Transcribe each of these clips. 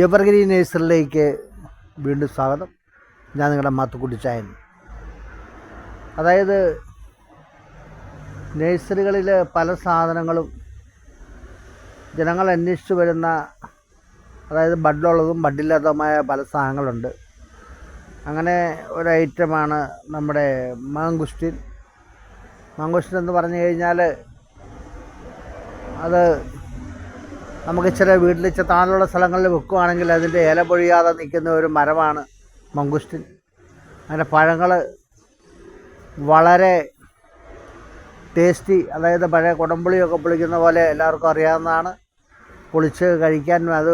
Evergreen നേഴ്സറിയിലേക്ക് വീണ്ടും സ്വാഗതം. ഞാൻ നിങ്ങളുടെ മാത്തുക്കുട്ടിച്ചായൻ. അതായത് നേഴ്സറികളിൽ പല സാധനങ്ങളും ജനങ്ങൾ അന്വേഷിച്ച് വരുന്ന, അതായത് ബഡുള്ളതും ബഡില്ലാത്തതുമായ പല സാധനങ്ങളുണ്ട്. അങ്ങനെ ഒരു ഐറ്റമാണ് നമ്മുടെ മാംഗുസ്റ്റിൻ. മാംഗുസ്റ്റിൻ എന്ന് പറഞ്ഞു കഴിഞ്ഞാൽ അത് നമുക്ക് ചില വീട്ടിൽ താഴെയുള്ള സ്ഥലങ്ങളിൽ വെക്കുകയാണെങ്കിൽ അതിൻ്റെ ഇല പൊഴിയാതെ നിൽക്കുന്ന ഒരു മരമാണ് മംഗുസ്റ്റിൻ. അതിൻ്റെ പഴങ്ങൾ വളരെ ടേസ്റ്റി, അതായത് പഴയ കുടംപുളിയൊക്കെ പൊളിക്കുന്ന പോലെ എല്ലാവർക്കും അറിയാവുന്നതാണ്. പൊളിച്ച് കഴിക്കാൻ അത്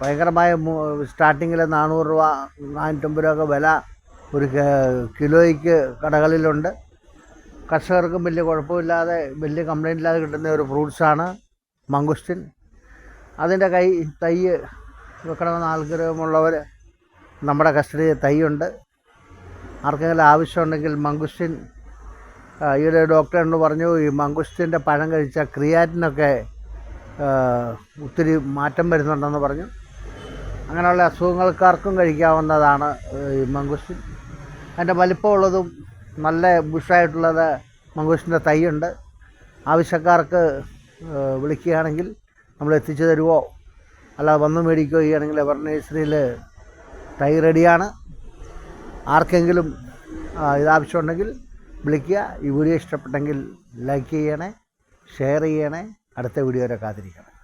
ഭയങ്കരമായ സ്റ്റാർട്ടിങ്ങിൽ 400 രൂപ 450 രൂപ വില ഒരു കിലോയ്ക്ക് കടകളിലുണ്ട്. കർഷകർക്കും വലിയ കുഴപ്പമില്ലാതെ, വലിയ കംപ്ലൈൻ്റ് ഇല്ലാതെ കിട്ടുന്ന ഒരു ഫ്രൂട്ട്സാണ് മംഗുസ്റ്റിൻ. അതിൻ്റെ തൈ വെക്കണമെന്ന് ആഗ്രഹമുള്ളവർ നമ്മുടെ കസ്റ്റഡിയിൽ തൈയുണ്ട്. ആർക്കെങ്കിലും ആവശ്യമുണ്ടെങ്കിൽ മംഗുസ്റ്റിൻ, ഈയിടെ ഡോക്ടർ എന്ന് പറഞ്ഞു, ഈ മംഗുസ്റ്റിൻ്റെ പഴം കഴിച്ചാൽ ക്രിയാറ്റിനൊക്കെ ഒത്തിരി മാറ്റം വരുന്നുണ്ടെന്ന് പറഞ്ഞു. അങ്ങനെയുള്ള അസുഖങ്ങൾക്കാർക്കും കഴിക്കാവുന്നതാണ് ഈ മംഗുസ്റ്റിൻ. അതിൻ്റെ വലിപ്പമുള്ളതും നല്ല ബുഷായിട്ടുള്ളത് മംഗുസ്റ്റിൻ്റെ തൈയുണ്ട്. ആവശ്യക്കാർക്ക് വിളിക്കുകയാണെങ്കിൽ നമ്മൾ എത്തിച്ചു തരുമോ, അല്ല വന്ന് മേടിക്കുകയോ ചെയ്യുകയാണെങ്കിൽ എവർ നേഴ്സറിയിൽ തൈ റെഡിയാണ്. ആർക്കെങ്കിലും ഇതാവശ്യമുണ്ടെങ്കിൽ വിളിക്കുക. ഈ വീഡിയോ ഇഷ്ടപ്പെട്ടെങ്കിൽ ലൈക്ക് ചെയ്യണേ, ഷെയർ ചെയ്യണേ. അടുത്ത വീഡിയോ വരെ കാത്തിരിക്കണം.